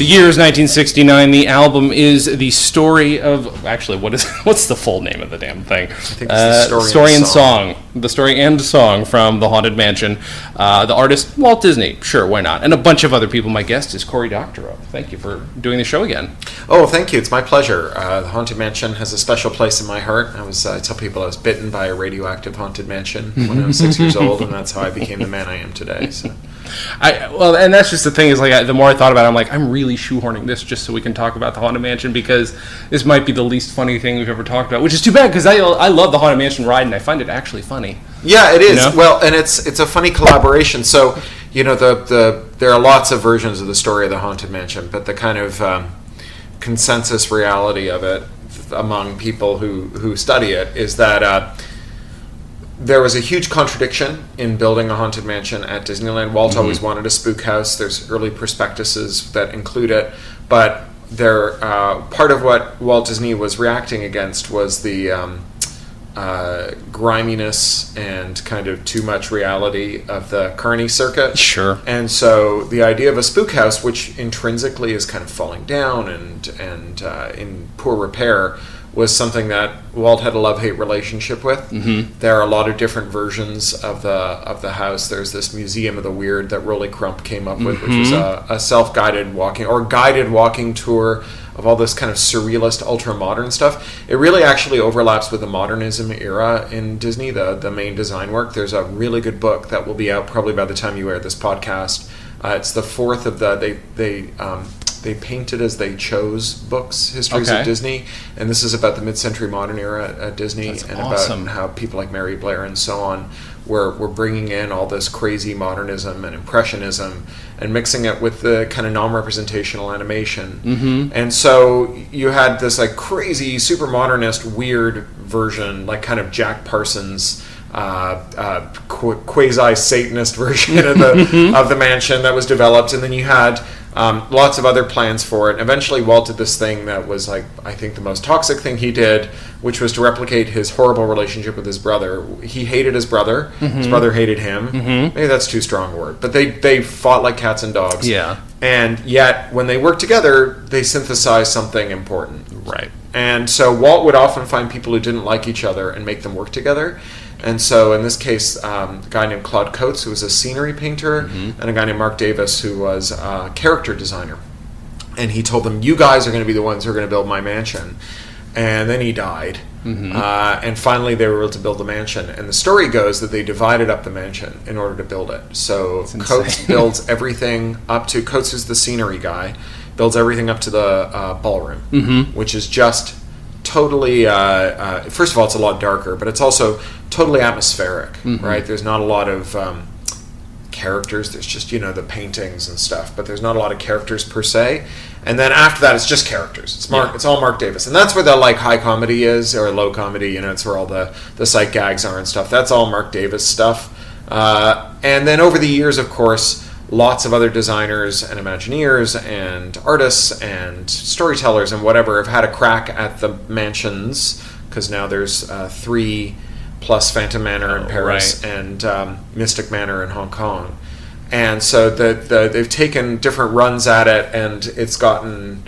The year is 1969. The album is the story of... Actually, what's the full name of the damn thing? I think it's the Story and Song. The Story and Song from The Haunted Mansion. The artist, Walt Disney. Sure, why not? And a bunch of other people. My guest is Cory Doctorow. Thank you for doing the show again. Oh, thank you. It's my pleasure. The Haunted Mansion has a special place in my heart. I tell people I was bitten by a radioactive haunted mansion when I was 6 years old, and that's how I became the man I am today. So. And that's just the thing is, like, the more I thought about it, I'm like, I'm really shoehorning this just so we can talk about the Haunted Mansion, because this might be the least funny thing we've ever talked about, which is too bad, because I love the Haunted Mansion ride, and I find it actually funny. Yeah, it is. You know? Well, and it's a funny collaboration. So, you know, there are lots of versions of the story of the Haunted Mansion, but the kind of consensus reality of it among people who study it is that there was a huge contradiction in building a haunted mansion at Disneyland. Walt always wanted a spook house. There's early prospectuses that include it, but part of what Walt Disney was reacting against was the griminess and kind of too much reality of the Carney circuit. Sure. And so the idea of a spook house, which intrinsically is kind of falling down and in poor repair, was something that Walt had a love-hate relationship with. Mm-hmm. There are a lot of different versions of the house. There's this Museum of the Weird that Rolly Crump came up with, which was a self-guided walking or guided walking tour of all this kind of surrealist, ultra-modern stuff. It really actually overlaps with the modernism era in Disney, the main design work. There's a really good book that will be out probably by the time you air this podcast. It's the fourth of they painted as they chose books, Histories of Disney, and this is about the mid-century modern era at Disney. That's and awesome. About how people like Mary Blair and so on were bringing in all this crazy modernism and impressionism and mixing it with the kind of non-representational animation. Mm-hmm. And so you had this like crazy, super modernist, weird version, like kind of Jack Parsons quasi-Satanist version of the mansion that was developed, and then you had lots of other plans for it. Eventually, Walt did this thing that was, like, I think the most toxic thing he did, which was to replicate his horrible relationship with his brother. He hated his brother. Mm-hmm. His brother hated him. Mm-hmm. Maybe that's too strong a word, but they fought like cats and dogs. Yeah. And yet, when they worked together, they synthesized something important. Right. And so Walt would often find people who didn't like each other and make them work together. And so in this case, a guy named Claude Coates, who was a scenery painter, and a guy named Mark Davis, who was a character designer. And he told them, you guys are going to be the ones who are going to build my mansion. And then he died. Mm-hmm. And finally they were able to build the mansion. And the story goes that they divided up the mansion in order to build it. So Coates builds everything up to... Coates is the scenery guy. Builds everything up to the ballroom, which is just... totally first of all, it's a lot darker, but it's also totally atmospheric, right? There's not a lot of characters. There's just, the paintings and stuff, but there's not a lot of characters per se. And then after that, it's just characters. It's all Mark Davis, and that's where the like high comedy is, or low comedy. It's where all the sight gags are and stuff. That's all Mark Davis stuff. And then over the years, of course, lots of other designers and Imagineers and artists and storytellers and whatever have had a crack at the mansions, because now there's 3 plus Phantom Manor in Paris and Mystic Manor in Hong Kong. And so they've taken different runs at it, and it's gotten,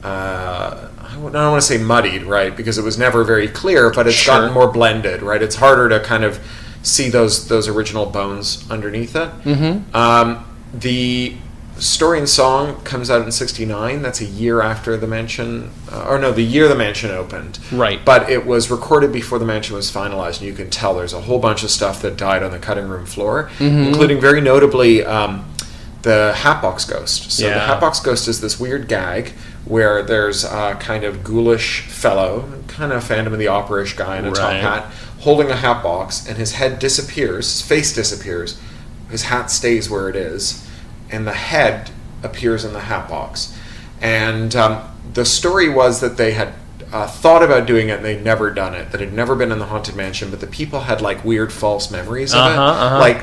I don't want to say muddied, right, because it was never very clear, but it's gotten more blended, right? It's harder to kind of see those original bones underneath it. Mm-hmm. The Story and Song comes out in 1969. That's a year after the mansion, the year the mansion opened. Right. But it was recorded before the mansion was finalized, and you can tell there's a whole bunch of stuff that died on the cutting room floor, including very notably the Hatbox Ghost. So the Hatbox Ghost is this weird gag where there's a kind of ghoulish fellow, kind of Phantom of the Opera-ish guy in a top hat, holding a hat box, and his head disappears, his face disappears, his hat stays where it is, and the head appears in the hat box. And the story was that they had thought about doing it and they'd never done it, that had never been in the Haunted Mansion, but the people had like weird false memories of it.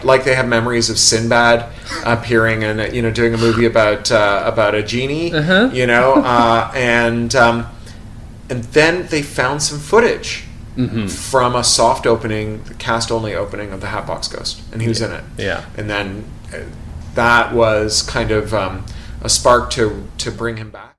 Like they have memories of Sinbad appearing and doing a movie about a genie, and then they found some footage from a soft opening, the cast-only opening of the Hatbox Ghost, and he was in it. Yeah. And then that was kind of a spark to bring him back.